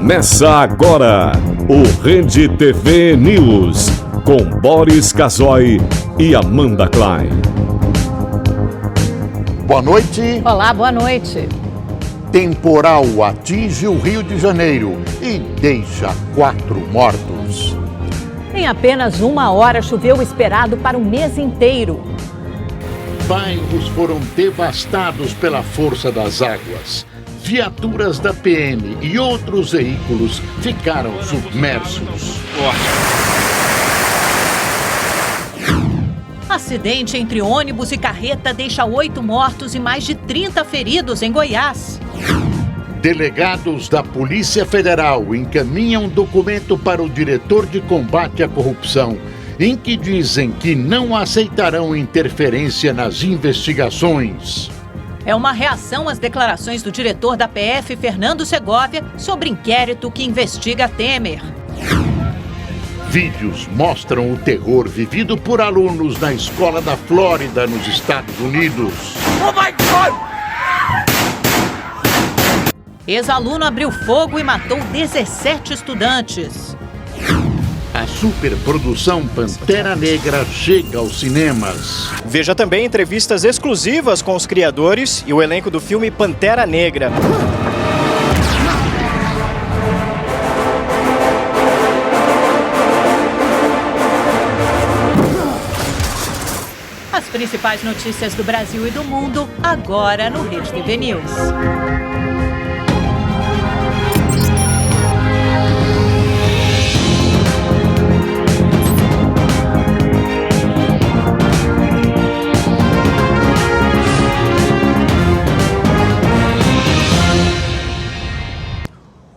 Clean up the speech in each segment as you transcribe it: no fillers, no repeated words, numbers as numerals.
Começa agora o Rede TV News, com Boris Casoy e Amanda Klein. Boa noite. Olá, boa noite. Temporal atinge o Rio de Janeiro e deixa 4 mortos. Em apenas 1 hora choveu o esperado para um mês inteiro. Bairros foram devastados pela força das águas. Viaturas da PM e outros veículos ficaram submersos. Acidente entre ônibus e carreta deixa 8 mortos e mais de 30 feridos em Goiás. Delegados da Polícia Federal encaminham documento para o diretor de combate à corrupção, em que dizem que não aceitarão interferência nas investigações. É uma reação às declarações do diretor da PF, Fernando Segovia, sobre inquérito que investiga Temer. Vídeos mostram o terror vivido por alunos na escola da Flórida, nos Estados Unidos. Oh my God! Ex-aluno abriu fogo e matou 17 estudantes. A superprodução Pantera Negra chega aos cinemas. Veja também entrevistas exclusivas com os criadores e o elenco do filme Pantera Negra. As principais notícias do Brasil e do mundo, agora no Rede TV News.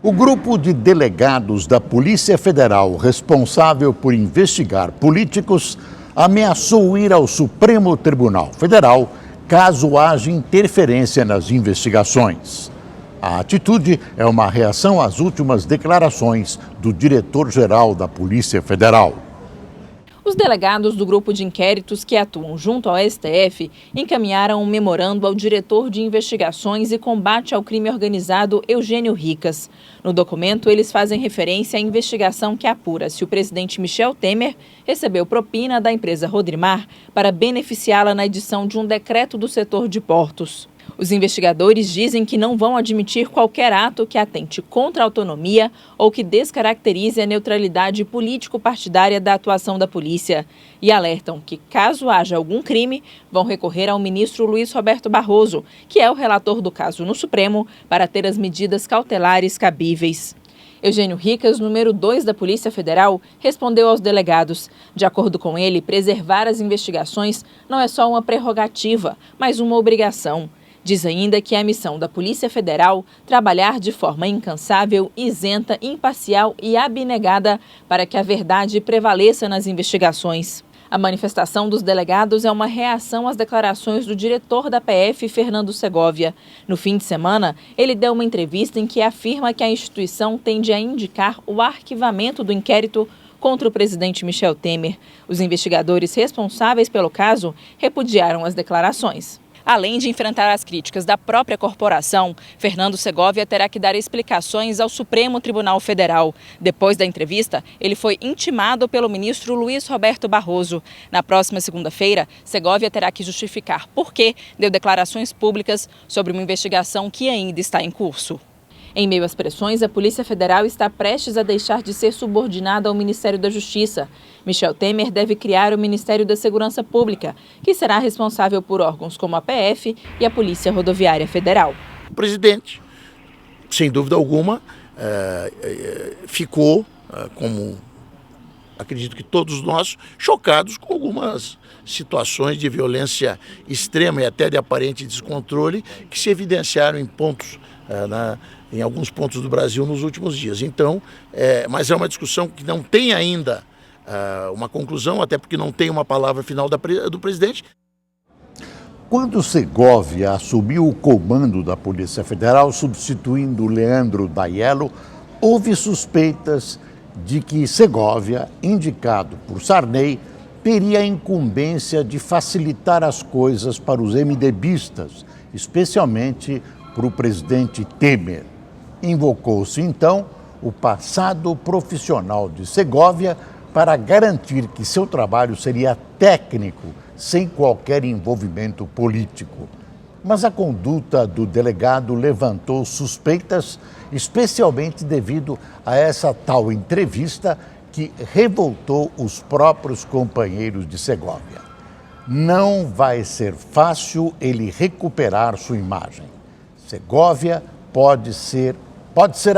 O grupo de delegados da Polícia Federal responsável por investigar políticos ameaçou ir ao Supremo Tribunal Federal caso haja interferência nas investigações. A atitude é uma reação às últimas declarações do diretor-geral da Polícia Federal. Os delegados do grupo de inquéritos que atuam junto ao STF encaminharam um memorando ao diretor de investigações e combate ao crime organizado, Eugênio Ricas. No documento, eles fazem referência à investigação que apura se o presidente Michel Temer recebeu propina da empresa Rodrimar para beneficiá-la na edição de um decreto do setor de portos. Os investigadores dizem que não vão admitir qualquer ato que atente contra a autonomia ou que descaracterize a neutralidade político-partidária da atuação da polícia. E alertam que, caso haja algum crime, vão recorrer ao ministro Luiz Roberto Barroso, que é o relator do caso no Supremo, para ter as medidas cautelares cabíveis. Eugênio Ricas, número 2 da Polícia Federal, respondeu aos delegados. De acordo com ele, preservar as investigações não é só uma prerrogativa, mas uma obrigação. Diz ainda que é a missão da Polícia Federal trabalhar de forma incansável, isenta, imparcial e abnegada para que a verdade prevaleça nas investigações. A manifestação dos delegados é uma reação às declarações do diretor da PF, Fernando Segovia. No fim de semana, ele deu uma entrevista em que afirma que a instituição tende a indicar o arquivamento do inquérito contra o presidente Michel Temer. Os investigadores responsáveis pelo caso repudiaram as declarações. Além de enfrentar as críticas da própria corporação, Fernando Segovia terá que dar explicações ao Supremo Tribunal Federal. Depois da entrevista, ele foi intimado pelo ministro Luiz Roberto Barroso. Na próxima segunda-feira, Segovia terá que justificar por que deu declarações públicas sobre uma investigação que ainda está em curso. Em meio às pressões, a Polícia Federal está prestes a deixar de ser subordinada ao Ministério da Justiça. Michel Temer deve criar o Ministério da Segurança Pública, que será responsável por órgãos como a PF e a Polícia Rodoviária Federal. O presidente, sem dúvida alguma, ficou, como acredito que todos nós, chocados com algumas situações de violência extrema e até de aparente descontrole que se evidenciaram em alguns pontos do Brasil nos últimos dias. Então, mas é uma discussão que não tem ainda uma conclusão, até porque não tem uma palavra final do presidente. Quando Segovia assumiu o comando da Polícia Federal, substituindo Leandro Daiello, houve suspeitas de que Segovia, indicado por Sarney, teria a incumbência de facilitar as coisas para os MDBistas, especialmente para o presidente Temer. Invocou-se, então, o passado profissional de Segovia para garantir que seu trabalho seria técnico, sem qualquer envolvimento político. Mas a conduta do delegado levantou suspeitas, especialmente devido a essa tal entrevista que revoltou os próprios companheiros de Segovia. Não vai ser fácil ele recuperar sua imagem. Segovia pode ser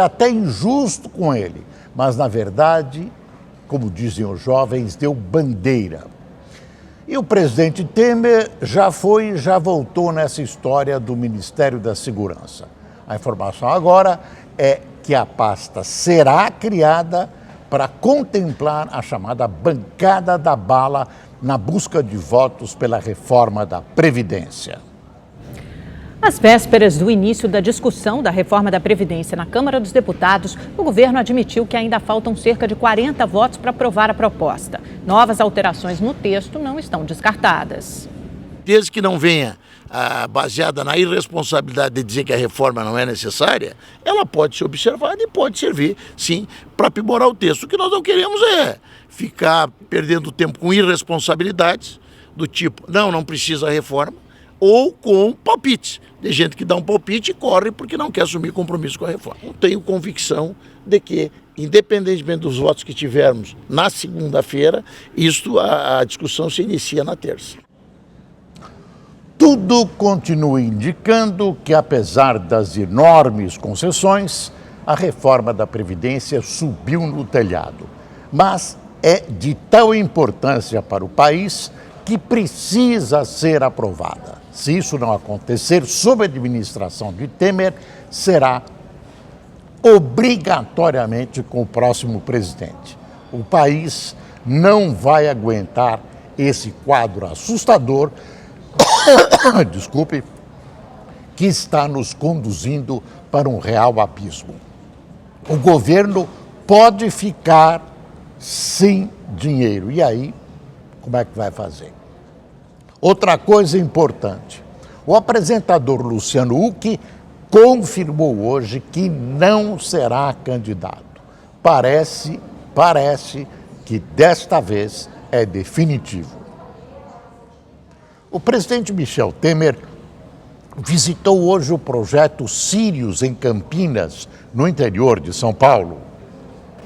até injusto com ele, mas na verdade, como dizem os jovens, deu bandeira. E o presidente Temer já voltou nessa história do Ministério da Segurança. A informação agora é que a pasta será criada para contemplar a chamada bancada da bala na busca de votos pela reforma da Previdência. Às vésperas do início da discussão da reforma da Previdência na Câmara dos Deputados, o governo admitiu que ainda faltam cerca de 40 votos para aprovar a proposta. Novas alterações no texto não estão descartadas. Desde que não venha baseada na irresponsabilidade de dizer que a reforma não é necessária, ela pode ser observada e pode servir, sim, para aprimorar o texto. O que nós não queremos é ficar perdendo tempo com irresponsabilidades do tipo, não precisa a reforma, ou com palpites, de gente que dá um palpite e corre porque não quer assumir compromisso com a reforma. Eu tenho convicção de que, independentemente dos votos que tivermos na segunda-feira, a discussão se inicia na terça. Tudo continua indicando que, apesar das enormes concessões, a reforma da Previdência subiu no telhado. Mas é de tal importância para o país que precisa ser aprovada. Se isso não acontecer sob a administração de Temer, será obrigatoriamente com o próximo presidente. O país não vai aguentar esse quadro assustador, desculpe, que está nos conduzindo para um real abismo. O governo pode ficar sem dinheiro. E aí, como é que vai fazer? Outra coisa importante, o apresentador Luciano Huck confirmou hoje que não será candidato. Parece que desta vez é definitivo. O presidente Michel Temer visitou hoje o projeto Sírios em Campinas, no interior de São Paulo.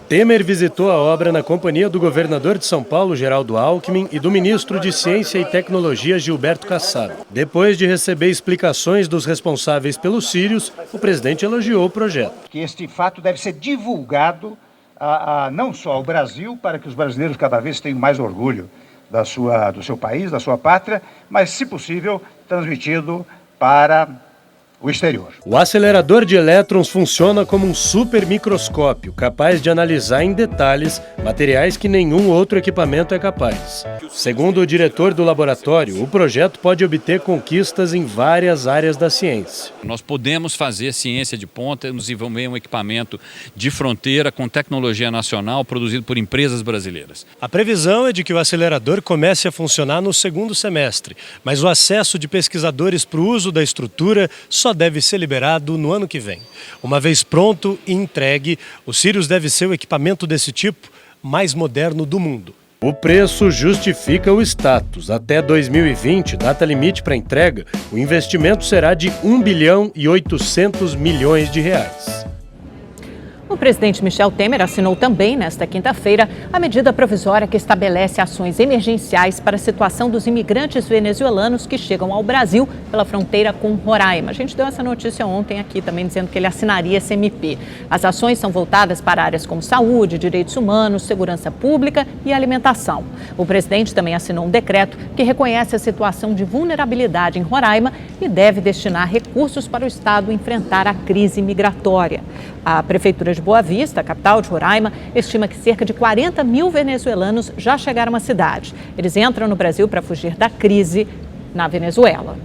Temer visitou a obra na companhia do governador de São Paulo, Geraldo Alckmin, e do ministro de Ciência e Tecnologia, Gilberto Kassab. Depois de receber explicações dos responsáveis pelos sírios, o presidente elogiou o projeto. Que este fato deve ser divulgado não só ao Brasil, para que os brasileiros cada vez tenham mais orgulho do seu país, da sua pátria, mas, se possível, transmitido para o exterior. O acelerador de elétrons funciona como um supermicroscópio, capaz de analisar em detalhes materiais que nenhum outro equipamento é capaz. Segundo o diretor do laboratório, o projeto pode obter conquistas em várias áreas da ciência. Nós podemos fazer ciência de ponta, desenvolver um equipamento de fronteira com tecnologia nacional produzido por empresas brasileiras. A previsão é de que o acelerador comece a funcionar no segundo semestre, mas o acesso de pesquisadores para o uso da estrutura só deve ser liberado no ano que vem. Uma vez pronto e entregue, o Sírios deve ser o equipamento desse tipo mais moderno do mundo. O preço justifica o status. Até 2020, data limite para entrega, o investimento será de 1 bilhão e 800 milhões de reais. O presidente Michel Temer assinou também, nesta quinta-feira, a medida provisória que estabelece ações emergenciais para a situação dos imigrantes venezuelanos que chegam ao Brasil pela fronteira com Roraima. A gente deu essa notícia ontem aqui também, dizendo que ele assinaria esse MP. As ações são voltadas para áreas como saúde, direitos humanos, segurança pública e alimentação. O presidente também assinou um decreto que reconhece a situação de vulnerabilidade em Roraima e deve destinar recursos para o Estado enfrentar a crise migratória. A Prefeitura de Boa Vista, a capital de Roraima, estima que cerca de 40 mil venezuelanos já chegaram à cidade. Eles entram no Brasil para fugir da crise na Venezuela.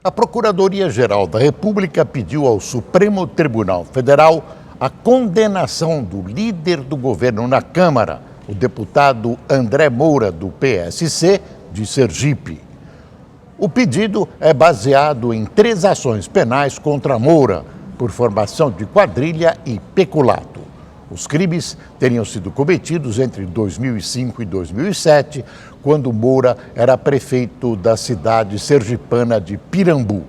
A Procuradoria-Geral da República pediu ao Supremo Tribunal Federal a condenação do líder do governo na Câmara, o deputado André Moura, do PSC, de Sergipe. O pedido é baseado em 3 ações penais contra Moura, por formação de quadrilha e peculato. Os crimes teriam sido cometidos entre 2005 e 2007, quando Moura era prefeito da cidade sergipana de Pirambu.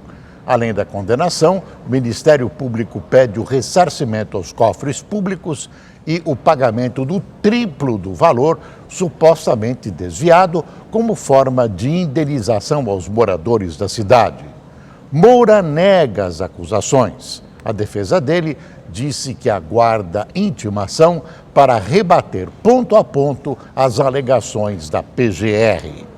Além da condenação, o Ministério Público pede o ressarcimento aos cofres públicos e o pagamento do triplo do valor supostamente desviado como forma de indenização aos moradores da cidade. Moura nega as acusações. A defesa dele disse que aguarda intimação para rebater ponto a ponto as alegações da PGR.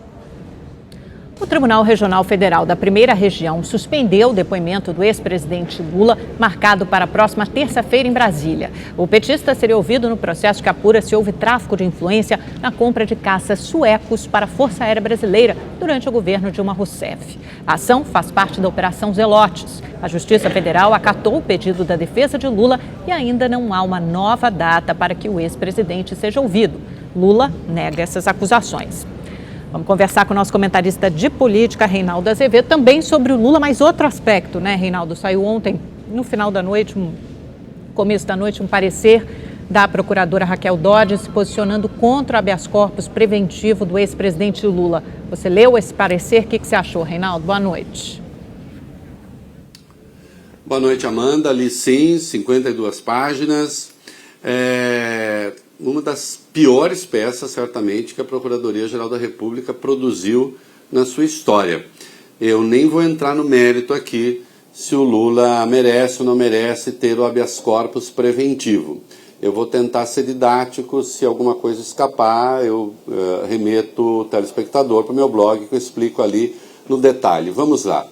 O Tribunal Regional Federal da Primeira Região suspendeu o depoimento do ex-presidente Lula, marcado para a próxima terça-feira em Brasília. O petista seria ouvido no processo que apura se houve tráfico de influência na compra de caças suecos para a Força Aérea Brasileira durante o governo Dilma Rousseff. A ação faz parte da Operação Zelotes. A Justiça Federal acatou o pedido da defesa de Lula e ainda não há uma nova data para que o ex-presidente seja ouvido. Lula nega essas acusações. Vamos conversar com o nosso comentarista de política, Reinaldo Azevedo, também sobre o Lula, mas outro aspecto, né, Reinaldo? Saiu ontem, no final da noite, começo da noite, um parecer da procuradora Raquel Dodge se posicionando contra o habeas corpus preventivo do ex-presidente Lula. Você leu esse parecer? O que você achou, Reinaldo? Boa noite. Boa noite, Amanda. Li sim, 52 páginas. Uma das piores peças, certamente, que a Procuradoria-Geral da República produziu na sua história. Eu nem vou entrar no mérito aqui se o Lula merece ou não merece ter o habeas corpus preventivo. Eu vou tentar ser didático, se alguma coisa escapar, eu remeto o telespectador para o meu blog, que eu explico ali no detalhe. Vamos lá.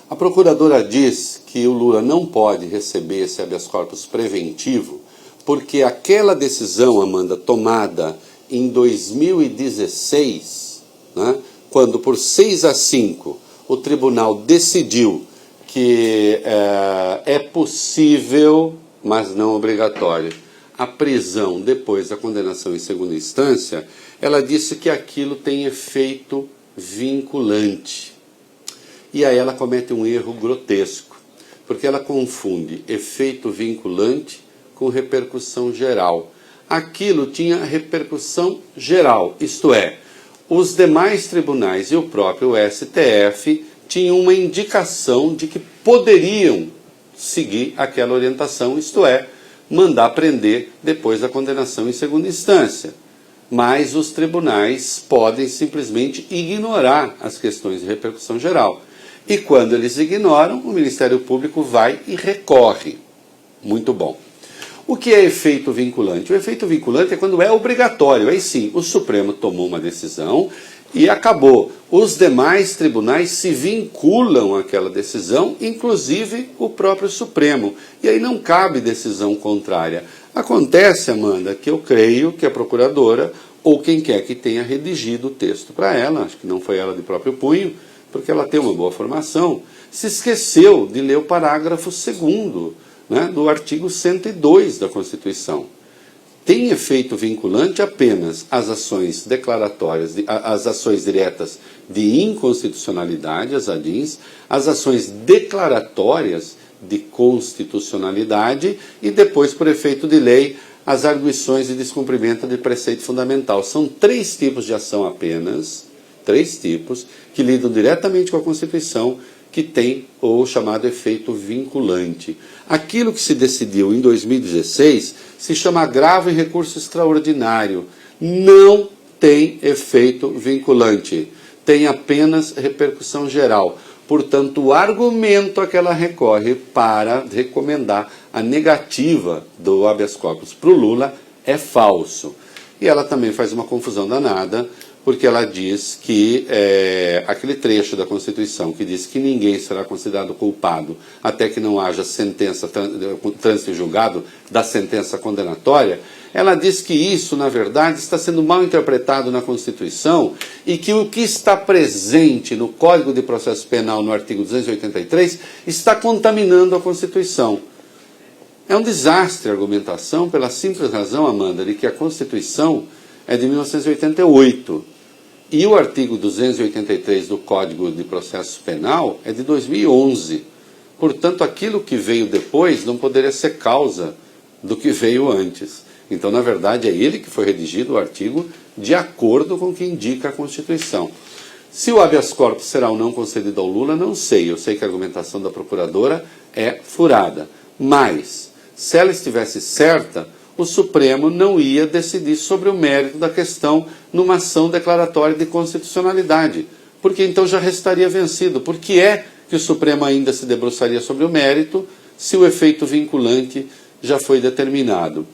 A Procuradora diz que o Lula não pode receber esse habeas corpus preventivo porque aquela decisão, Amanda, tomada em 2016, né, quando por 6-5 o tribunal decidiu que é possível, mas não obrigatório, a prisão depois da condenação em segunda instância, ela disse que aquilo tem efeito vinculante. E aí ela comete um erro grotesco, porque ela confunde efeito vinculante com repercussão geral. Aquilo tinha repercussão geral, isto é, os demais tribunais e o próprio STF tinham uma indicação de que poderiam seguir aquela orientação, isto é, mandar prender depois da condenação em segunda instância. Mas os tribunais podem simplesmente ignorar as questões de repercussão geral. E quando eles ignoram, o Ministério Público vai e recorre. Muito bom. O que é efeito vinculante? O efeito vinculante é quando é obrigatório. Aí sim, o Supremo tomou uma decisão e acabou. Os demais tribunais se vinculam àquela decisão, inclusive o próprio Supremo. E aí não cabe decisão contrária. Acontece, Amanda, que eu creio que a procuradora, ou quem quer que tenha redigido o texto para ela, acho que não foi ela de próprio punho, porque ela tem uma boa formação, se esqueceu de ler o parágrafo 2º, né, do artigo 102 da Constituição. Tem efeito vinculante apenas as ações declaratórias, as ações diretas de inconstitucionalidade, as ADINs, as ações declaratórias de constitucionalidade e depois, por efeito de lei, as arguições de descumprimento de preceito fundamental. São 3 tipos de ação apenas, 3 tipos, que lidam diretamente com a Constituição, que tem o chamado efeito vinculante. Aquilo que se decidiu em 2016 se chama agravo em recurso extraordinário. Não tem efeito vinculante, tem apenas repercussão geral. Portanto, o argumento a que ela recorre para recomendar a negativa do habeas corpus para o Lula é falso. E ela também faz uma confusão danada, porque ela diz que aquele trecho da Constituição que diz que ninguém será considerado culpado até que não haja sentença, trânsito em julgado da sentença condenatória, ela diz que isso, na verdade, está sendo mal interpretado na Constituição e que o que está presente no Código de Processo Penal, no artigo 283, está contaminando a Constituição. É um desastre a argumentação pela simples razão, Amanda, de que a Constituição é de 1988 e o artigo 283 do Código de Processo Penal é de 2011. Portanto, aquilo que veio depois não poderia ser causa do que veio antes. Então, na verdade, é ele que foi redigido o artigo de acordo com o que indica a Constituição. Se o habeas corpus será ou não concedido ao Lula, não sei. Eu sei que a argumentação da procuradora é furada. Mas, se ela estivesse certa, o Supremo não ia decidir sobre o mérito da questão numa ação declaratória de constitucionalidade, porque então já restaria vencido. Por que é que o Supremo ainda se debruçaria sobre o mérito se o efeito vinculante já foi determinado?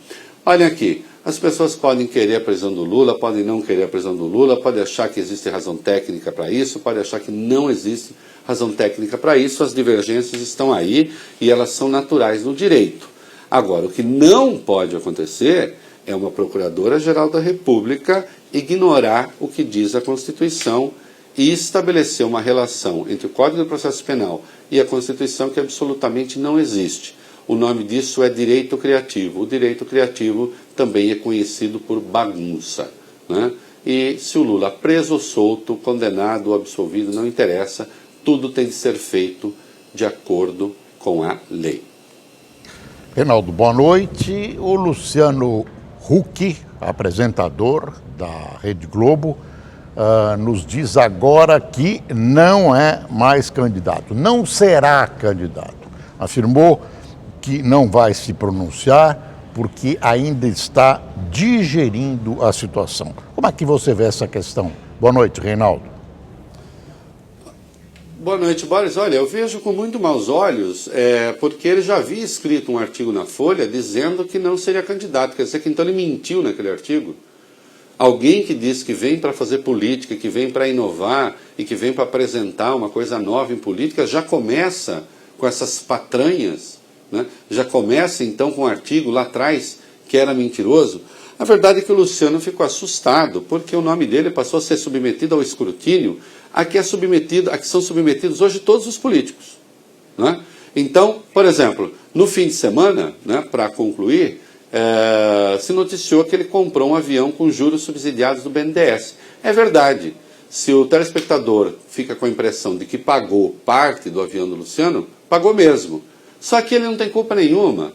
Olhem aqui, as pessoas podem querer a prisão do Lula, podem não querer a prisão do Lula, podem achar que existe razão técnica para isso, podem achar que não existe razão técnica para isso, as divergências estão aí e elas são naturais no direito. Agora, o que não pode acontecer é uma Procuradora-Geral da República ignorar o que diz a Constituição e estabelecer uma relação entre o Código de Processo Penal e a Constituição que absolutamente não existe. O nome disso é direito criativo. O direito criativo também é conhecido por bagunça, né? E se o Lula preso ou solto, condenado ou absolvido, não interessa, tudo tem de ser feito de acordo com a lei. Reinaldo, boa noite. O Luciano Huck, apresentador da Rede Globo, nos diz agora que não é mais candidato, não será candidato. Afirmou que não vai se pronunciar porque ainda está digerindo a situação. Como é que você vê essa questão? Boa noite, Reinaldo. Boa noite, Boris. Olha, eu vejo com muito maus olhos, porque ele já havia escrito um artigo na Folha dizendo que não seria candidato. Quer dizer que então ele mentiu naquele artigo. Alguém que diz que vem para fazer política, que vem para inovar e que vem para apresentar uma coisa nova em política, já começa com essas patranhas, né? Já começa então com um artigo lá atrás que era mentiroso. A verdade é que o Luciano ficou assustado, porque o nome dele passou a ser submetido ao escrutínio a que são submetidos hoje todos os políticos, né? Então, por exemplo, no fim de semana, né, para concluir, se noticiou que ele comprou um avião com juros subsidiados do BNDES. É verdade. Se o telespectador fica com a impressão de que pagou parte do avião do Luciano, pagou mesmo. Só que ele não tem culpa nenhuma.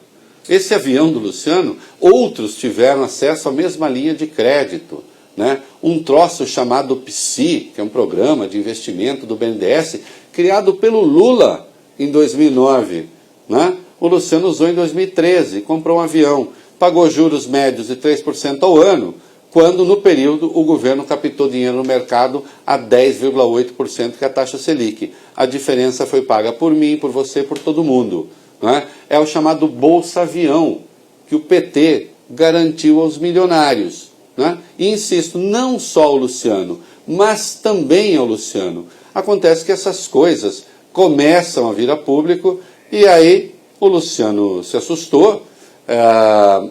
Esse avião do Luciano, outros tiveram acesso à mesma linha de crédito, né? Um troço chamado PSI, que é um programa de investimento do BNDES, criado pelo Lula em 2009. Né? O Luciano usou em 2013, comprou um avião, pagou juros médios de 3% ao ano, quando no período o governo captou dinheiro no mercado a 10,8%, que é a taxa Selic. A diferença foi paga por mim, por você, por todo mundo. Né? É o chamado Bolsa Avião, que o PT garantiu aos milionários. Né? E insisto, não só ao Luciano, mas também ao Luciano. Acontece que essas coisas começam a vir a público e aí o Luciano se assustou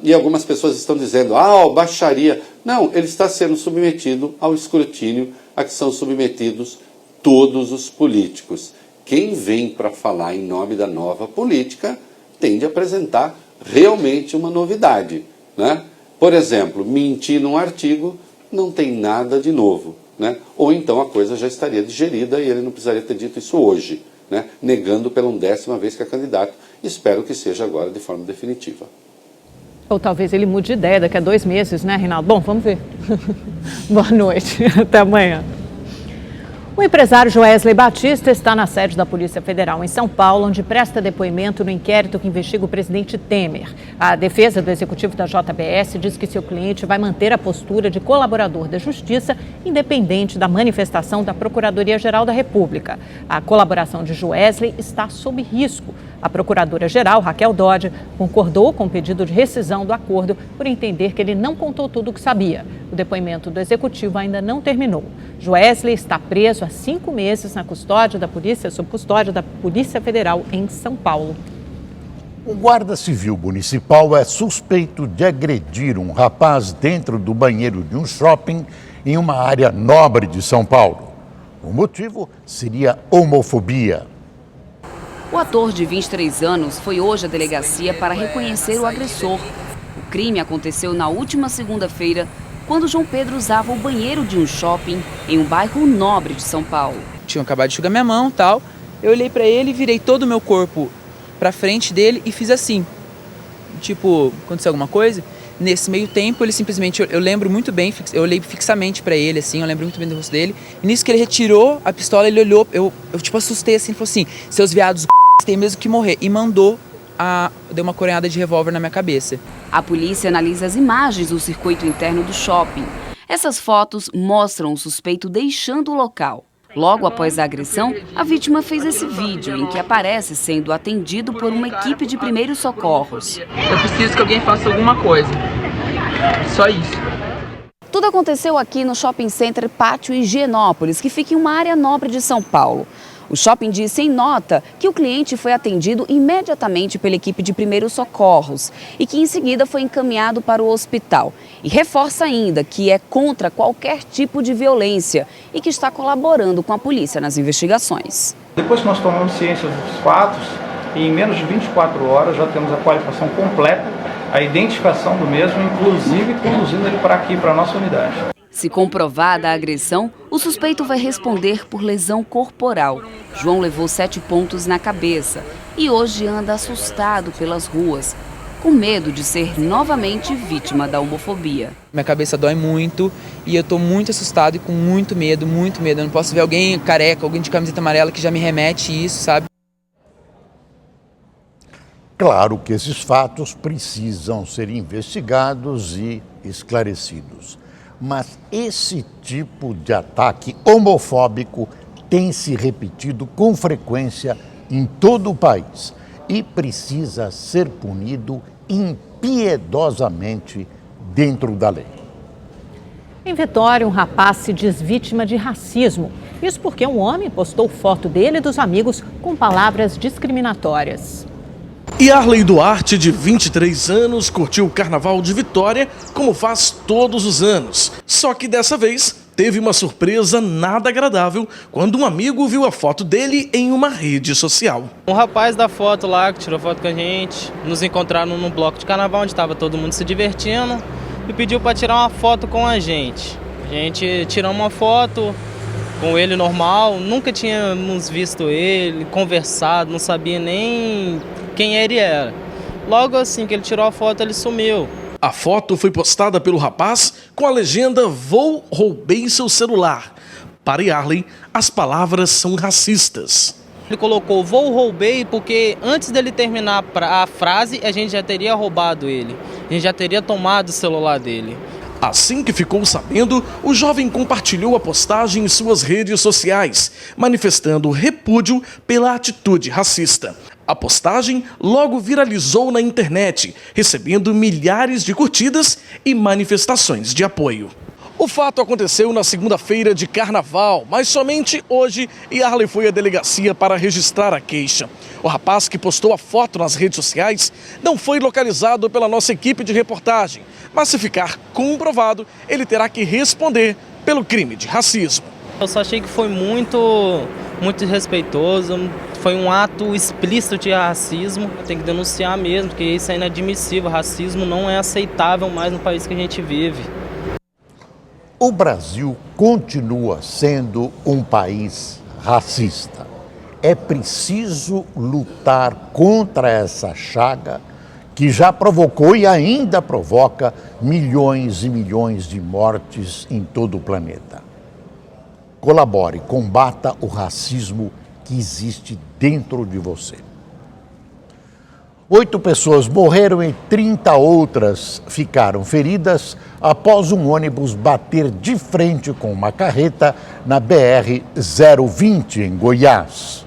e algumas pessoas estão dizendo, baixaria. Não, ele está sendo submetido ao escrutínio a que são submetidos todos os políticos. Quem vem para falar em nome da nova política tem de apresentar realmente uma novidade, né? Por exemplo, mentir num artigo não tem nada de novo, né? Ou então a coisa já estaria digerida e ele não precisaria ter dito isso hoje, né? Negando pela 10ª vez que é candidato. Espero que seja agora de forma definitiva. Ou talvez ele mude de ideia daqui a 2 meses, né, Reinaldo? Bom, vamos ver. Boa noite, até amanhã. O empresário Joesley Batista está na sede da Polícia Federal em São Paulo, onde presta depoimento no inquérito que investiga o presidente Temer. A defesa do executivo da JBS diz que seu cliente vai manter a postura de colaborador da Justiça, independente da manifestação da Procuradoria-Geral da República. A colaboração de Joesley está sob risco. A Procuradora-Geral, Raquel Dodge, concordou com o pedido de rescisão do acordo por entender que ele não contou tudo o que sabia. O depoimento do executivo ainda não terminou. Joesley está preso há 5 meses na custódia da polícia, sob custódia da Polícia Federal em São Paulo. O guarda civil municipal é suspeito de agredir um rapaz dentro do banheiro de um shopping em uma área nobre de São Paulo. O motivo seria homofobia. O ator de 23 anos foi hoje à delegacia para reconhecer o agressor. O crime aconteceu na última segunda-feira, quando João Pedro usava o banheiro de um shopping em um bairro nobre de São Paulo. Tinham acabado de enxugar minha mão e tal, Eu olhei pra ele, virei todo o meu corpo pra frente dele e fiz assim. Tipo, aconteceu alguma coisa? Nesse meio tempo, ele simplesmente, eu lembro muito bem, eu olhei fixamente pra ele, assim, eu lembro muito bem do rosto dele. E nisso que ele retirou a pistola, ele olhou, eu tipo assustei assim, falou assim, seus viados têm mesmo que morrer. E mandou, deu uma coronhada de revólver na minha cabeça. A polícia analisa as imagens do circuito interno do shopping. Essas fotos mostram o suspeito deixando o local. Logo após a agressão, a vítima fez esse vídeo em que aparece sendo atendido por uma equipe de primeiros socorros. Eu preciso que alguém faça alguma coisa. Só isso. Tudo aconteceu aqui no Shopping Center Pátio Higienópolis, que fica em uma área nobre de São Paulo. O shopping disse em nota que o cliente foi atendido imediatamente pela equipe de primeiros socorros e que em seguida foi encaminhado para o hospital. E reforça ainda que é contra qualquer tipo de violência e que está colaborando com a polícia nas investigações. Depois que nós tomamos ciência dos fatos, em menos de 24 horas já temos a qualificação completa, a identificação do mesmo, inclusive conduzindo ele para aqui, para a nossa unidade. Se comprovada a agressão, o suspeito vai responder por lesão corporal. João levou 7 pontos na cabeça e hoje anda assustado pelas ruas, com medo de ser novamente vítima da homofobia. Minha cabeça dói muito e eu tô muito assustado e com muito medo, muito medo. Eu não posso ver alguém careca, alguém de camiseta amarela que já me remete isso, sabe? Claro que esses fatos precisam ser investigados e esclarecidos. Mas esse tipo de ataque homofóbico tem se repetido com frequência em todo o país e precisa ser punido impiedosamente dentro da lei. Em Vitória, um rapaz se diz vítima de racismo. Isso porque um homem postou foto dele e dos amigos com palavras discriminatórias. Yarley Duarte, de 23 anos, curtiu o Carnaval de Vitória como faz todos os anos. Só que dessa vez teve uma surpresa nada agradável quando um amigo viu a foto dele em uma rede social. Um rapaz da foto lá, que tirou foto com a gente, nos encontraram num bloco de carnaval onde estava todo mundo se divertindo e pediu para tirar uma foto com a gente. A gente tirou uma foto com ele normal, nunca tínhamos visto ele, conversado, não sabia nem quem ele era. Logo assim que ele tirou a foto, ele sumiu. A foto foi postada pelo rapaz com a legenda "Vou, roubei seu celular". Para Yarley, as palavras são racistas. Ele colocou "vou, roubei" porque antes dele terminar a frase, a gente já teria roubado ele. A gente já teria tomado o celular dele. Assim que ficou sabendo, o jovem compartilhou a postagem em suas redes sociais, manifestando repúdio pela atitude racista. A postagem logo viralizou na internet, recebendo milhares de curtidas e manifestações de apoio. O fato aconteceu na segunda-feira de Carnaval, mas somente hoje Yarley foi à delegacia para registrar a queixa. O rapaz que postou a foto nas redes sociais não foi localizado pela nossa equipe de reportagem, mas se ficar comprovado, ele terá que responder pelo crime de racismo. Eu só achei que foi muito desrespeitoso, foi um ato explícito de racismo. Tem que denunciar mesmo, porque isso é inadmissível. Racismo não é aceitável mais no país que a gente vive. O Brasil continua sendo um país racista. É preciso lutar contra essa chaga que já provocou e ainda provoca milhões e milhões de mortes em todo o planeta. Colabore, combata o racismo que existe dentro de você. 8 pessoas morreram e 30 outras ficaram feridas após um ônibus bater de frente com uma carreta na BR-020, em Goiás.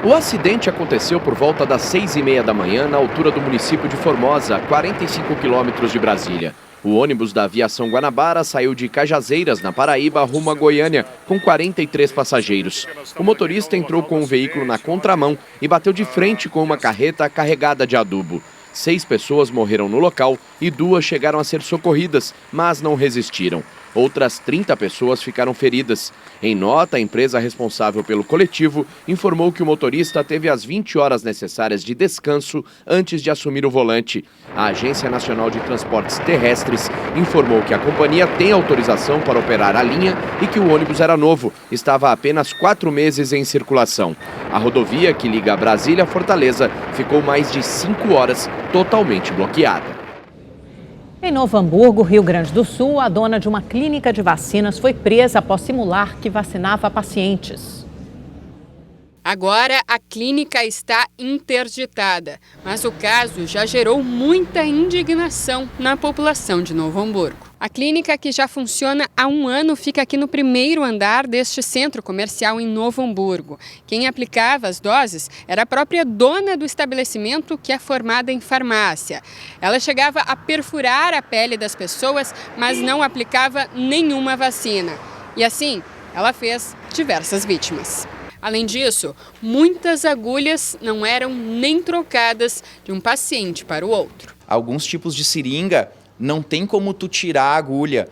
O acidente aconteceu por volta das 6h30 da manhã, na altura do município de Formosa, 45 quilômetros de Brasília. O ônibus da Aviação Guanabara saiu de Cajazeiras, na Paraíba, rumo a Goiânia, com 43 passageiros. O motorista entrou com o veículo na contramão e bateu de frente com uma carreta carregada de adubo. 6 pessoas morreram no local e 2 chegaram a ser socorridas, mas não resistiram. Outras 30 pessoas ficaram feridas. Em nota, a empresa responsável pelo coletivo informou que o motorista teve as 20 horas necessárias de descanso antes de assumir o volante. A Agência Nacional de Transportes Terrestres informou que a companhia tem autorização para operar a linha e que o ônibus era novo, estava há apenas 4 meses em circulação. A rodovia que liga Brasília a Fortaleza ficou mais de 5 horas totalmente bloqueada. Em Novo Hamburgo, Rio Grande do Sul, a dona de uma clínica de vacinas foi presa após simular que vacinava pacientes. Agora, a clínica está interditada, mas o caso já gerou muita indignação na população de Novo Hamburgo. A clínica, que já funciona há 1 ano, fica aqui no primeiro andar deste centro comercial em Novo Hamburgo. Quem aplicava as doses era a própria dona do estabelecimento, que é formada em farmácia. Ela chegava a perfurar a pele das pessoas, mas não aplicava nenhuma vacina. E assim, ela fez diversas vítimas. Além disso, muitas agulhas não eram nem trocadas de um paciente para o outro. Alguns tipos de seringa não tem como tu tirar a agulha.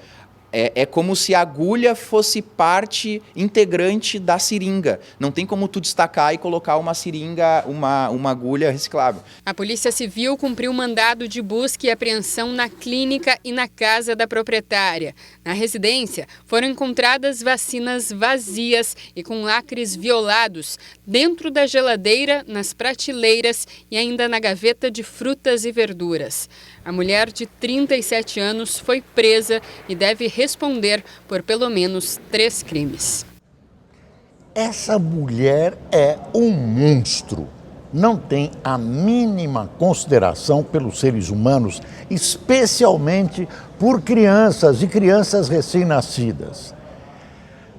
É como se a agulha fosse parte integrante da seringa. Não tem como tu destacar e colocar uma seringa, uma agulha reciclável. A Polícia Civil cumpriu mandado de busca e apreensão na clínica e na casa da proprietária. Na residência, foram encontradas vacinas vazias e com lacres violados dentro da geladeira, nas prateleiras e ainda na gaveta de frutas e verduras. A mulher de 37 anos foi presa e deve responder por pelo menos 3 crimes. Essa mulher é um monstro. Não tem a mínima consideração pelos seres humanos, especialmente por crianças e crianças recém-nascidas.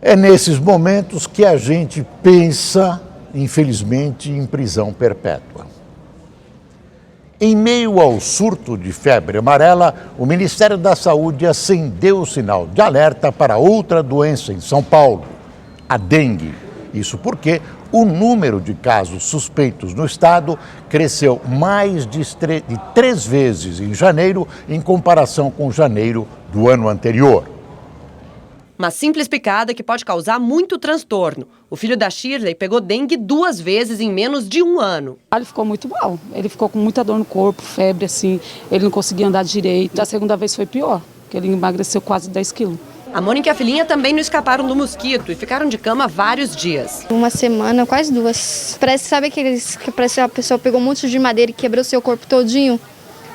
É nesses momentos que a gente pensa, infelizmente, em prisão perpétua. Em meio ao surto de febre amarela, o Ministério da Saúde acendeu o sinal de alerta para outra doença em São Paulo, a dengue. Isso porque o número de casos suspeitos no estado cresceu mais de 3 vezes em janeiro, em comparação com janeiro do ano anterior. Uma simples picada que pode causar muito transtorno. O filho da Shirley pegou dengue 2 vezes em menos de 1 ano. Ele ficou muito mal. Ele ficou com muita dor no corpo, febre, assim. Ele não conseguia andar direito. Da segunda vez foi pior, porque ele emagreceu quase 10 quilos. A Mônica e a filhinha também não escaparam do mosquito e ficaram de cama vários dias. 1 semana, quase 2. Parece, sabe que parece a pessoa pegou um monte de madeira e quebrou seu corpo todinho,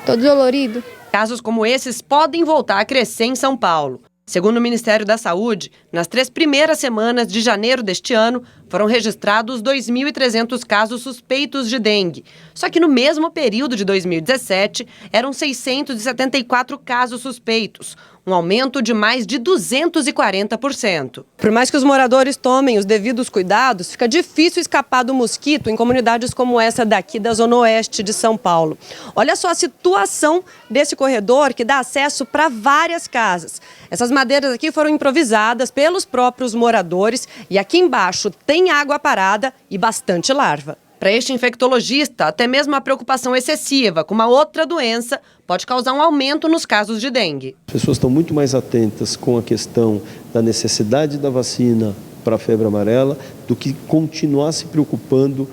todo dolorido. Casos como esses podem voltar a crescer em São Paulo. Segundo o Ministério da Saúde, nas 3 primeiras semanas de janeiro deste ano, foram registrados 2.300 casos suspeitos de dengue. Só que no mesmo período de 2017, eram 674 casos suspeitos, um aumento de mais de 240%. Por mais que os moradores tomem os devidos cuidados, fica difícil escapar do mosquito em comunidades como essa daqui da Zona Oeste de São Paulo. Olha só a situação desse corredor que dá acesso para várias casas. Essas madeiras aqui foram improvisadas pelos próprios moradores e aqui embaixo tem água parada e bastante larva. Para este infectologista, até mesmo a preocupação excessiva com uma outra doença pode causar um aumento nos casos de dengue. As pessoas estão muito mais atentas com a questão da necessidade da vacina para a febre amarela do que continuar se preocupando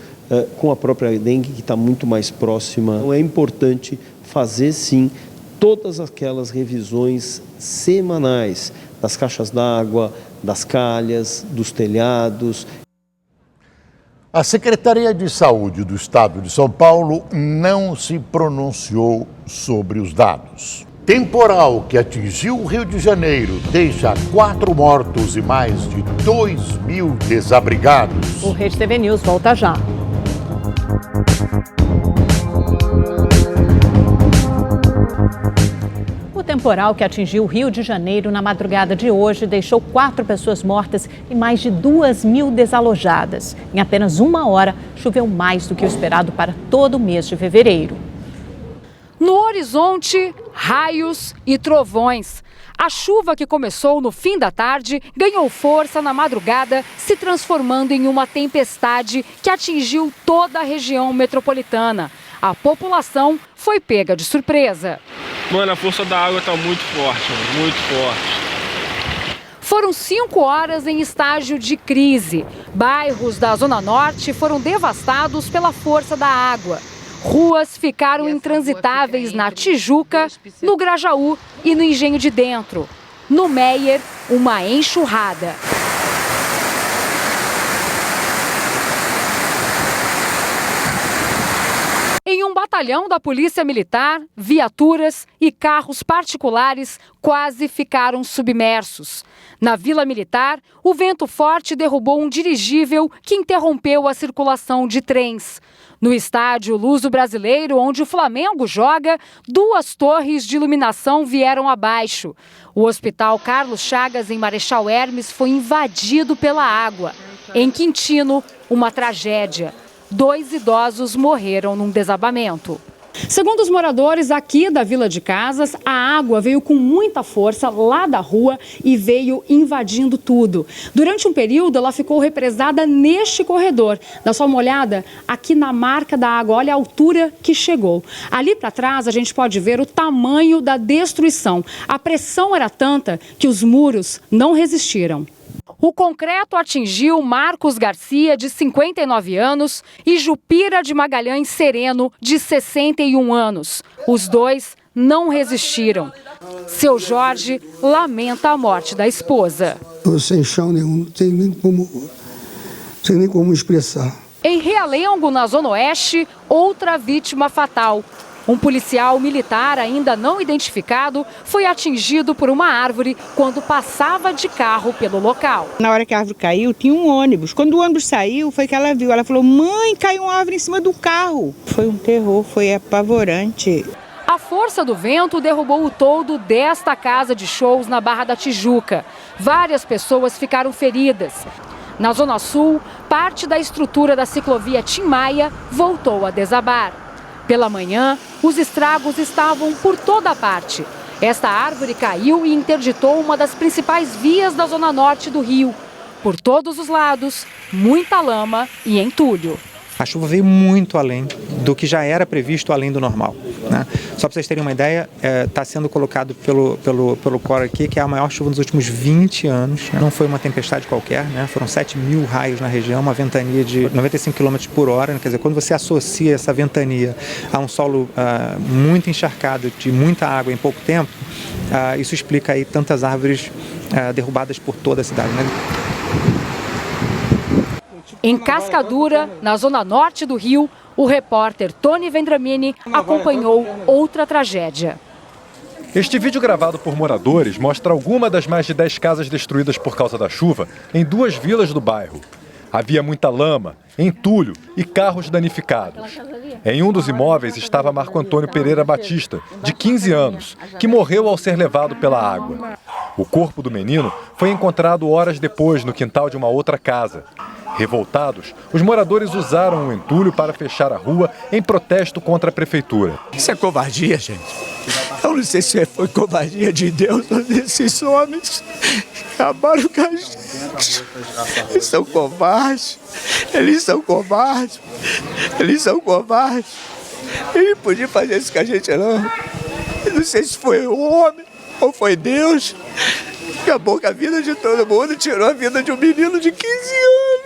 com a própria dengue, que está muito mais próxima. Então é importante fazer, sim, todas aquelas revisões semanais das caixas d'água, das calhas, dos telhados. A Secretaria de Saúde do Estado de São Paulo não se pronunciou sobre os dados. Temporal que atingiu o Rio de Janeiro deixa 4 mortos e mais de 2.000 desabrigados. O Rede TV News volta já. O temporal que atingiu o Rio de Janeiro na madrugada de hoje deixou 4 pessoas mortas e mais de 2.000 desalojadas. Em apenas 1 hora, choveu mais do que o esperado para todo o mês de fevereiro. No horizonte, raios e trovões. A chuva que começou no fim da tarde ganhou força na madrugada, se transformando em uma tempestade que atingiu toda a região metropolitana. A população foi pega de surpresa. Mano, a força da água tá muito forte, muito forte. Foram 5 horas em estágio de crise. Bairros da Zona Norte foram devastados pela força da água. Ruas ficaram intransitáveis na Tijuca, no Grajaú e no Engenho de Dentro. No Meier, uma enxurrada. Em um batalhão da Polícia Militar, viaturas e carros particulares quase ficaram submersos. Na Vila Militar, o vento forte derrubou um dirigível que interrompeu a circulação de trens. No estádio Luso Brasileiro, onde o Flamengo joga, 2 torres de iluminação vieram abaixo. O Hospital Carlos Chagas, em Marechal Hermes, foi invadido pela água. Em Quintino, uma tragédia. 2 idosos morreram num desabamento. Segundo os moradores aqui da Vila de Casas, a água veio com muita força lá da rua e veio invadindo tudo. Durante um período, ela ficou represada neste corredor. Dá só uma olhada aqui na marca da água, olha a altura que chegou. Ali para trás, a gente pode ver o tamanho da destruição. A pressão era tanta que os muros não resistiram. O concreto atingiu Marcos Garcia, de 59 anos, e Jupira de Magalhães Sereno, de 61 anos. Os dois não resistiram. Seu Jorge lamenta a morte da esposa. Estou sem chão nenhum, não sei nem como expressar. Em Realengo, na Zona Oeste, outra vítima fatal. Um policial militar ainda não identificado foi atingido por uma árvore quando passava de carro pelo local. Na hora que a árvore caiu, tinha um ônibus. Quando o ônibus saiu, foi que ela viu. Ela falou, mãe, caiu uma árvore em cima do carro. Foi um terror, foi apavorante. A força do vento derrubou o toldo desta casa de shows na Barra da Tijuca. Várias pessoas ficaram feridas. Na Zona Sul, parte da estrutura da ciclovia Tim Maia voltou a desabar. Pela manhã, os estragos estavam por toda parte. Esta árvore caiu e interditou uma das principais vias da Zona Norte do Rio. Por todos os lados, muita lama e entulho. A chuva veio muito além do que já era previsto, além do normal, né? Só para vocês terem uma ideia, está sendo colocado pelo COR aqui que é a maior chuva nos últimos 20 anos. Não foi uma tempestade qualquer, né? Foram 7.000 raios na região, uma ventania de 95 km por hora. Quer dizer, quando você associa essa ventania a um solo muito encharcado, de muita água em pouco tempo, isso explica aí tantas árvores derrubadas por toda a cidade, né? Em Cascadura, na zona norte do Rio, o repórter Tony Vendramini acompanhou outra tragédia. Este vídeo gravado por moradores mostra alguma das mais de 10 casas destruídas por causa da chuva em 2 vilas do bairro. Havia muita lama, entulho e carros danificados. Em um dos imóveis estava Marco Antônio Pereira Batista, de 15 anos, que morreu ao ser levado pela água. O corpo do menino foi encontrado horas depois no quintal de uma outra casa. Revoltados, os moradores usaram o entulho para fechar a rua em protesto contra a prefeitura. Isso é covardia, gente. Eu não sei se foi covardia de Deus ou desses homens que acabaram com a gente. Eles são covardes. Eles são covardes. Eles são covardes. Ele podia fazer isso com a gente, não. Eu não sei se foi o homem ou foi Deus. Acabou com a vida de todo mundo, tirou a vida de um menino de 15 anos.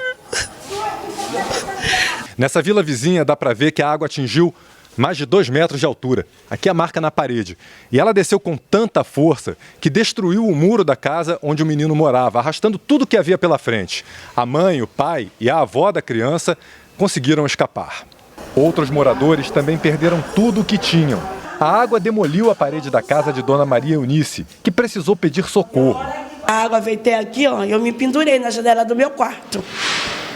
Nessa vila vizinha dá para ver que a água atingiu mais de 2 metros de altura. Aqui a marca na parede. E ela desceu com tanta força que destruiu o muro da casa onde o menino morava, arrastando tudo que havia pela frente. A mãe, o pai e a avó da criança conseguiram escapar. Outros moradores também perderam tudo o que tinham. A água demoliu a parede da casa de Dona Maria Eunice, que precisou pedir socorro. A água veio até aqui, ó, eu me pendurei na janela do meu quarto.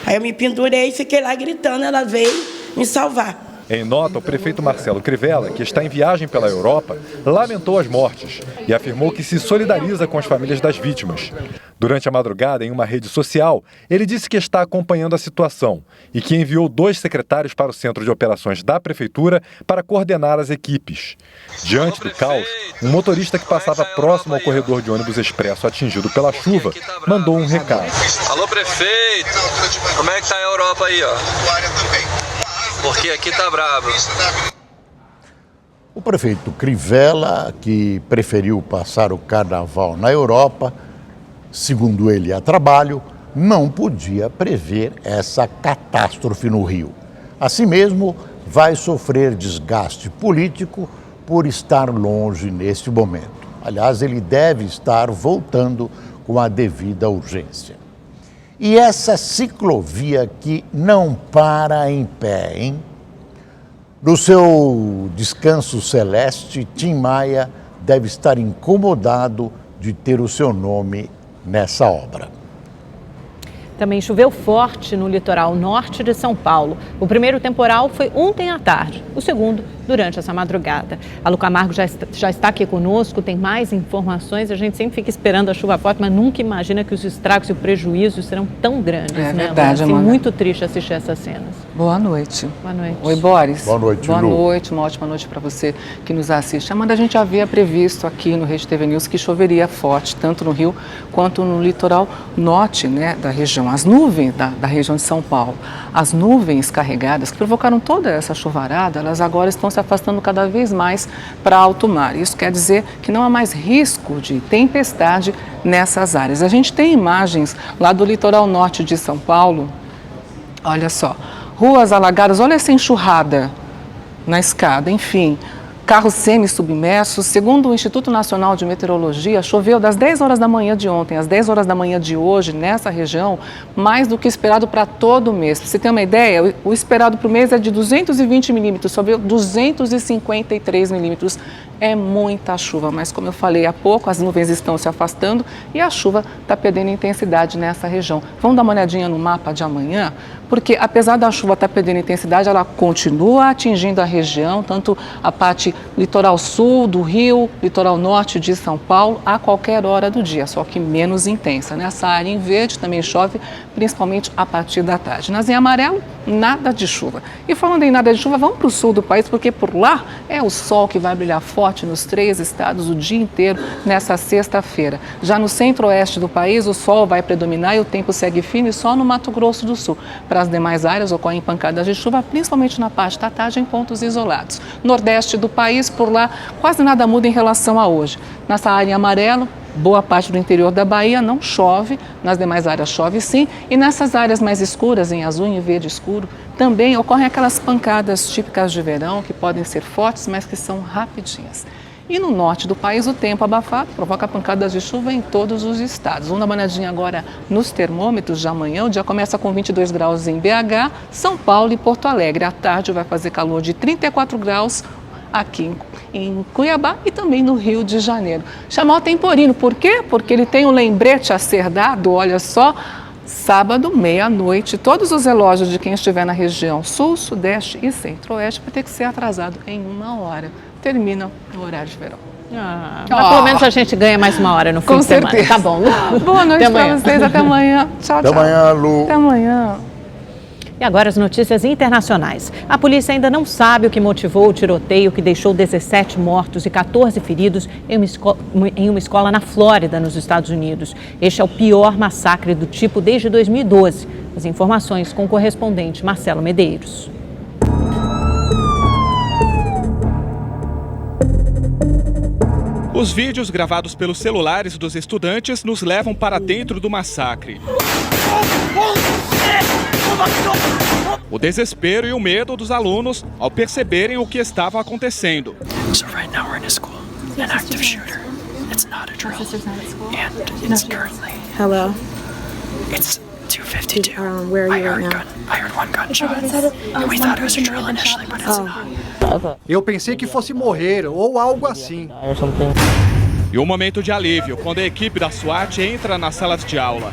Aí eu me pendurei e fiquei lá gritando, ela veio me salvar. Em nota, o prefeito Marcelo Crivella, que está em viagem pela Europa, lamentou as mortes e afirmou que se solidariza com as famílias das vítimas. Durante a madrugada, em uma rede social, ele disse que está acompanhando a situação e que enviou 2 secretários para o centro de operações da prefeitura para coordenar as equipes. Diante do caos, um motorista que passava próximo ao corredor de ônibus expresso atingido pela chuva mandou um recado. Alô, prefeito, como é que tá a Europa aí, ó? Porque aqui tá brabo. O prefeito Crivella, que preferiu passar o carnaval na Europa, Segundo ele, a trabalho, não podia prever essa catástrofe no Rio. Assim mesmo, vai sofrer desgaste político por estar longe neste momento. Aliás, ele deve estar voltando com a devida urgência. E essa ciclovia que não para em pé, hein? No seu descanso celeste, Tim Maia deve estar incomodado de ter o seu nome nessa obra. Também choveu forte no litoral norte de São Paulo. O primeiro temporal foi ontem à tarde, o segundo durante essa madrugada. A Lu Camargo já está aqui conosco, tem mais informações. A gente sempre fica esperando a chuva forte, mas nunca imagina que os estragos e o prejuízo serão tão grandes. É né? verdade, assim, Amanda. Muito triste assistir essas cenas. Boa noite. Boa noite. Oi, Boris. Boa noite, Boa Lu. noite, uma ótima noite para você que nos assiste. Amanda, a gente havia previsto aqui no Rede TV News que choveria forte, tanto no Rio quanto no litoral norte, né, da região. As nuvens da região de São Paulo, as nuvens carregadas que provocaram toda essa chuvarada, elas agora estão se afastando cada vez mais para alto mar. Isso quer dizer que não há mais risco de tempestade nessas áreas. A gente tem imagens lá do litoral norte de São Paulo. Olha só, ruas alagadas, olha essa enxurrada na escada, enfim, carros semi-submersos. Segundo o Instituto Nacional de Meteorologia, choveu das 10 horas da manhã de ontem às 10 horas da manhã de hoje, nessa região, mais do que esperado para todo o mês. Para você ter uma ideia, o esperado para o mês é de 220 milímetros, choveu 253 milímetros. É muita chuva, mas como eu falei há pouco, as nuvens estão se afastando e a chuva está perdendo intensidade nessa região. Vamos dar uma olhadinha no mapa de amanhã, porque apesar da chuva estar perdendo intensidade, ela continua atingindo a região, tanto a parte litoral sul do Rio, litoral norte de São Paulo, a qualquer hora do dia, só que menos intensa. Nessa área em verde também chove, principalmente a partir da tarde. Nas em amarelo, nada de chuva. E falando em nada de chuva, vamos para o sul do país, porque por lá é o sol que vai brilhar forte nos 3 estados o dia inteiro nessa sexta-feira. Já no centro-oeste do país, o sol vai predominar e o tempo segue firme só no Mato Grosso do Sul. Para as demais áreas, ocorrem pancadas de chuva, principalmente na parte da tarde, em pontos isolados. Nordeste do país, por lá, quase nada muda em relação a hoje. Nessa área em amarelo, boa parte do interior da Bahia não chove, nas demais áreas chove sim, e nessas áreas mais escuras, em azul e em verde escuro, também ocorrem aquelas pancadas típicas de verão, que podem ser fortes, mas que são rapidinhas. E no norte do país, o tempo abafado provoca pancadas de chuva em todos os estados. Vamos dar uma olhadinha agora nos termômetros de amanhã. O dia começa com 22 graus em BH, São Paulo e Porto Alegre. À tarde vai fazer calor de 34 graus aqui em Cuiabá e também no Rio de Janeiro. Chamar o temporino, por quê? Porque ele tem um lembrete a ser dado, olha só, sábado, meia-noite, todos os relógios de quem estiver na região sul, sudeste e centro-oeste vai ter que ser atrasado em 1 hora. Termina no horário de verão. Mas pelo menos a gente ganha mais 1 hora no fim de semana. certeza. Tá bom. Boa noite para vocês, até amanhã. Tchau, Até tchau. amanhã, Lu. Até amanhã. E agora as notícias internacionais. A polícia ainda não sabe o que motivou o tiroteio que deixou 17 mortos e 14 feridos em uma escola na Flórida, nos Estados Unidos. Este é o pior massacre do tipo desde 2012. As informações com o correspondente Marcelo Medeiros. Os vídeos gravados pelos celulares dos estudantes nos levam para dentro do massacre. O desespero e o medo dos alunos ao perceberem o que estava acontecendo. So right now we're in a school. An active shooter. It's not a drill. And it's currently. Hello. It's 2:52. Where are you right now? I heard one gunshot. And we thought it was a drill initially, but it's not. Eu pensei que fosse morrer ou algo assim. E um momento de alívio quando a equipe da SWAT entra nas salas de aula.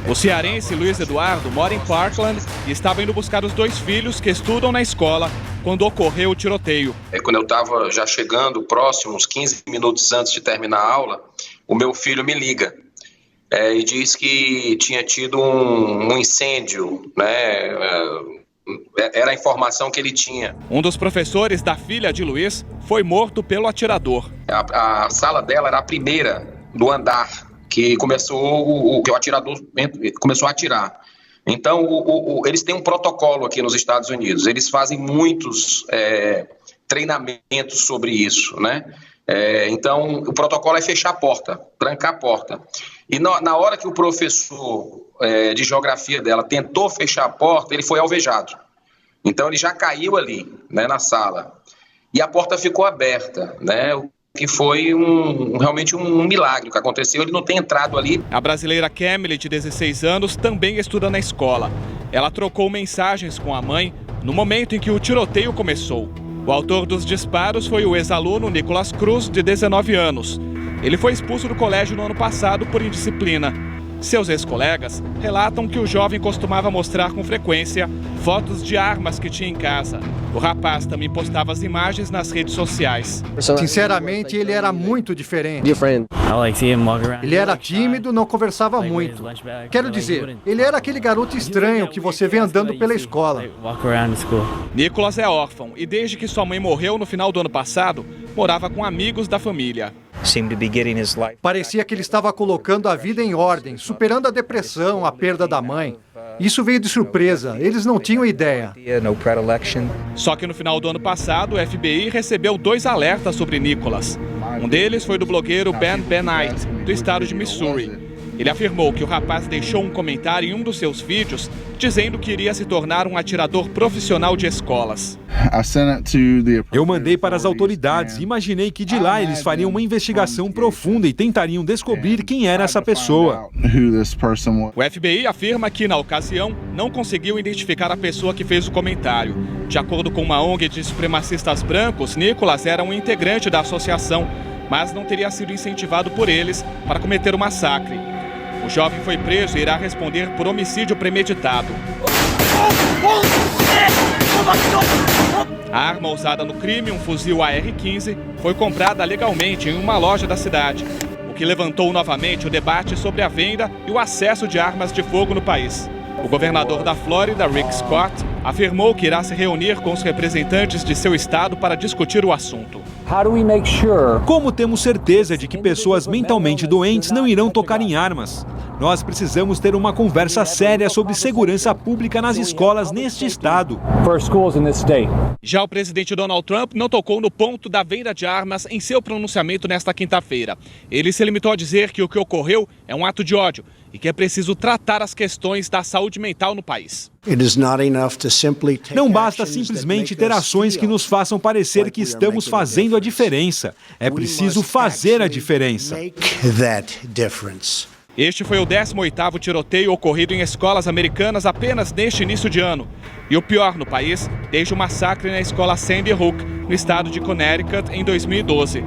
O cearense Luiz Eduardo mora em Parkland e estava indo buscar os 2 filhos que estudam na escola quando ocorreu o tiroteio. Quando eu estava já chegando próximo, uns 15 minutos antes de terminar a aula, o meu filho me liga e diz que tinha tido um incêndio, né? Era a informação que ele tinha. Um dos professores da filha de Luiz foi morto pelo atirador. A sala dela era a primeira do andar que o atirador começou a atirar. Então, eles têm um protocolo aqui nos Estados Unidos. Eles fazem muitos treinamentos sobre isso, né? Então, o protocolo é fechar a porta, trancar a porta. E na hora que o professor de geografia dela tentou fechar a porta, ele foi alvejado. Então, ele já caiu ali, né, na sala. E a porta ficou aberta, né? O que foi realmente um milagre que aconteceu, ele não tem entrado ali. A brasileira Kemily, de 16 anos, também estuda na escola. Ela trocou mensagens com a mãe no momento em que o tiroteio começou. O autor dos disparos foi o ex-aluno Nicolas Cruz, de 19 anos. Ele foi expulso do colégio no ano passado por indisciplina. Seus ex-colegas relatam que o jovem costumava mostrar com frequência fotos de armas que tinha em casa. O rapaz também postava as imagens nas redes sociais. Sinceramente, ele era muito diferente. Ele era tímido, não conversava muito. Quero dizer, ele era aquele garoto estranho que você vê andando pela escola. Nicolas é órfão e desde que sua mãe morreu no final do ano passado, morava com amigos da família. Parecia que ele estava colocando a vida em ordem, superando a depressão, a perda da mãe. Isso veio de surpresa, eles não tinham ideia. Só que no final do ano passado, o FBI recebeu 2 alertas sobre Nicolas. Um deles foi do blogueiro Ben Benite, do estado de Missouri. Ele afirmou que o rapaz deixou um comentário em um dos seus vídeos dizendo que iria se tornar um atirador profissional de escolas. Eu mandei para as autoridades e imaginei que de lá eles fariam uma investigação profunda e tentariam descobrir quem era essa pessoa. O FBI afirma que, na ocasião, não conseguiu identificar a pessoa que fez o comentário. De acordo com uma ONG de supremacistas brancos, Nicolas era um integrante da associação, mas não teria sido incentivado por eles para cometer o massacre. O jovem foi preso e irá responder por homicídio premeditado. A arma usada no crime, um fuzil AR-15, foi comprada legalmente em uma loja da cidade, o que levantou novamente o debate sobre a venda e o acesso de armas de fogo no país. O governador da Flórida, Rick Scott, afirmou que irá se reunir com os representantes de seu estado para discutir o assunto. Como temos certeza de que pessoas mentalmente doentes não irão tocar em armas? Nós precisamos ter uma conversa séria sobre segurança pública nas escolas neste estado. Já o presidente Donald Trump não tocou no ponto da venda de armas em seu pronunciamento nesta quinta-feira. Ele se limitou a dizer que o que ocorreu é um ato de ódio e que é preciso tratar as questões da saúde mental no país. Não basta simplesmente ter ações que nos façam parecer que estamos fazendo a diferença. É preciso fazer a diferença. Este foi o 18º tiroteio ocorrido em escolas americanas apenas neste início de ano. E o pior no país, desde o massacre na escola Sandy Hook, no estado de Connecticut, em 2012.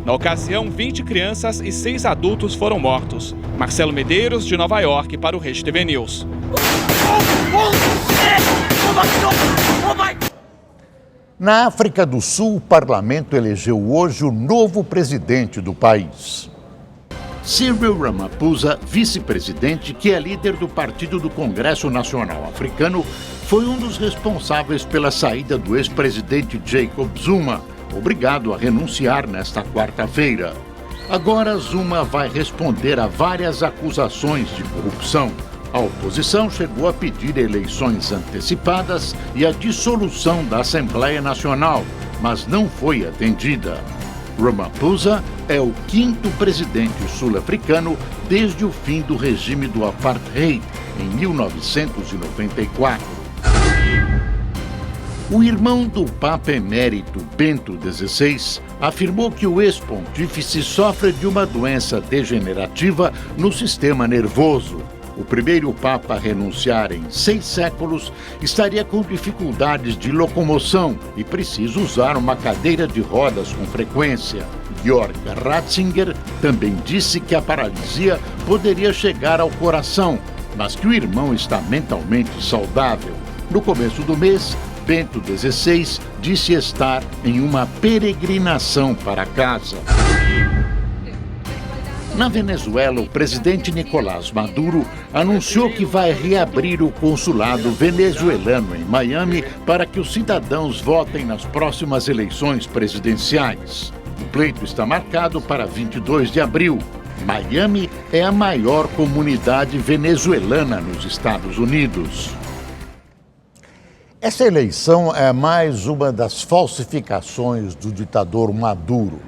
Na ocasião, 20 crianças e 6 adultos foram mortos. Marcelo Medeiros, de Nova York, para o Rede TV News. Na África do Sul, o parlamento elegeu hoje o novo presidente do país. Cyril Ramaphosa, vice-presidente, que é líder do Partido do Congresso Nacional Africano, foi um dos responsáveis pela saída do ex-presidente Jacob Zuma, obrigado a renunciar nesta quarta-feira. Agora, Zuma vai responder a várias acusações de corrupção. A oposição chegou a pedir eleições antecipadas e a dissolução da Assembleia Nacional, mas não foi atendida. Ramaphosa é o 5º presidente sul-africano desde o fim do regime do Apartheid, em 1994. O irmão do Papa Emérito Bento XVI afirmou que o ex-pontífice sofre de uma doença degenerativa no sistema nervoso. O primeiro Papa a renunciar em 6 séculos estaria com dificuldades de locomoção e precisa usar uma cadeira de rodas com frequência. Georg Ratzinger também disse que a paralisia poderia chegar ao coração, mas que o irmão está mentalmente saudável. No começo do mês, Bento XVI disse estar em uma peregrinação para casa. Na Venezuela, o presidente Nicolás Maduro anunciou que vai reabrir o consulado venezuelano em Miami para que os cidadãos votem nas próximas eleições presidenciais. O pleito está marcado para 22 de abril. Miami é a maior comunidade venezuelana nos Estados Unidos. Essa eleição é mais uma das falsificações do ditador Maduro.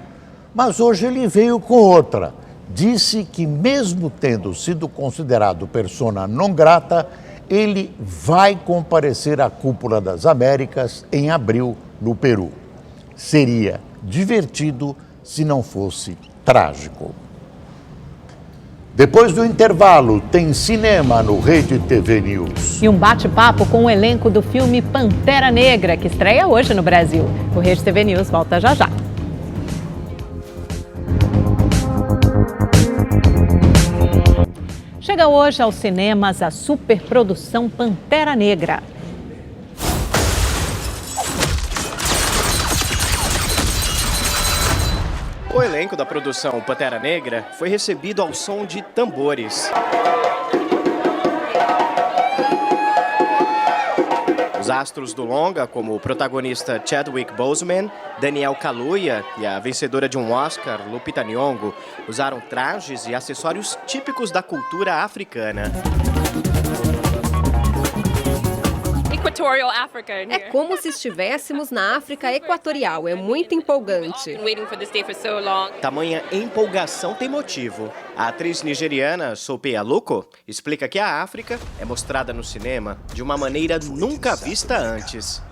Mas hoje ele veio com outra. Disse que mesmo tendo sido considerado persona non grata, ele vai comparecer à Cúpula das Américas em abril no Peru. Seria divertido se não fosse trágico. Depois do intervalo, tem cinema no Rede TV News. E um bate-papo com o elenco do filme Pantera Negra, que estreia hoje no Brasil. O Rede TV News volta já já. Chega hoje aos cinemas a superprodução Pantera Negra. O elenco da produção Pantera Negra foi recebido ao som de tambores. Os astros do longa, como o protagonista Chadwick Boseman, Daniel Kaluuya e a vencedora de um Oscar, Lupita Nyong'o, usaram trajes e acessórios típicos da cultura africana. É como se estivéssemos na África Equatorial, é muito empolgante. Tamanha empolgação tem motivo. A atriz nigeriana Sope Aluko explica que a África é mostrada no cinema de uma maneira nunca vista antes.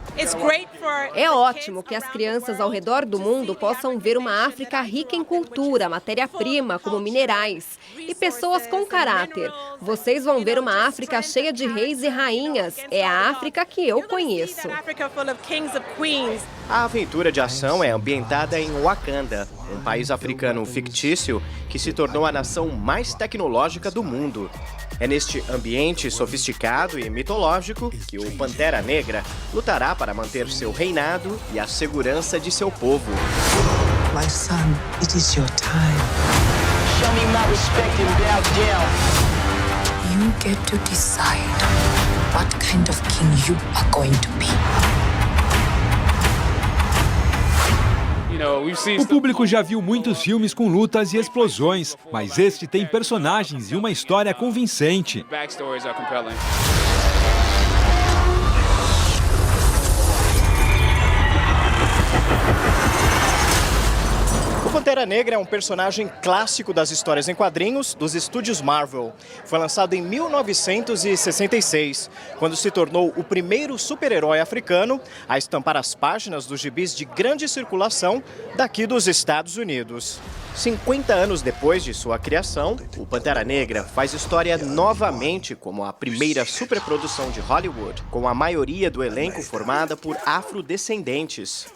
É ótimo que as crianças ao redor do mundo possam ver uma África rica em cultura, matéria-prima, como minerais, e pessoas com caráter. Vocês vão ver uma África cheia de reis e rainhas. É a África que eu conheço. A aventura de ação é ambientada em Wakanda, um país africano fictício que se tornou a nação mais tecnológica do mundo. É neste ambiente sofisticado e mitológico que o Pantera Negra lutará para manter seu reinado e a segurança de seu povo. My son, it is your time. Show me my respect and bow down. You get to decide what kind of king you are going to be. O público já viu muitos filmes com lutas e explosões, mas este tem personagens e uma história convincente. O Pantera Negra é um personagem clássico das histórias em quadrinhos dos estúdios Marvel. Foi lançado em 1966, quando se tornou o primeiro super-herói africano a estampar as páginas dos gibis de grande circulação daqui dos Estados Unidos. 50 anos depois de sua criação, o Pantera Negra faz história novamente como a primeira superprodução de Hollywood, com a maioria do elenco formada por afrodescendentes.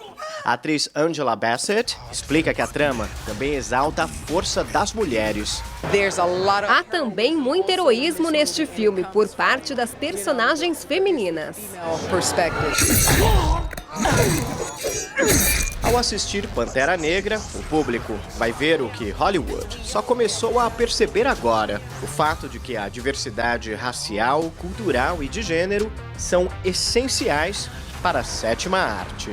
A atriz Angela Bassett explica que a trama também exalta a força das mulheres. Há também muito heroísmo neste filme por parte das personagens femininas. Ao assistir Pantera Negra, o público vai ver o que Hollywood só começou a perceber agora: o fato de que a diversidade racial, cultural e de gênero são essenciais para a sétima arte.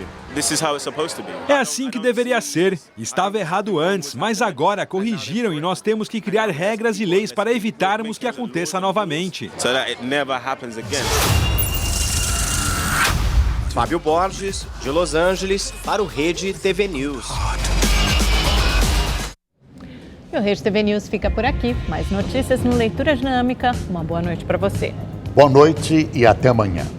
É assim que deveria ser. Estava errado antes, mas agora corrigiram e nós temos que criar regras e leis para evitarmos que aconteça novamente. Fábio Borges, de Los Angeles, para o Rede TV News. E o Rede TV News fica por aqui. Mais notícias no Leitura Dinâmica. Uma boa noite para você. Boa noite e até amanhã.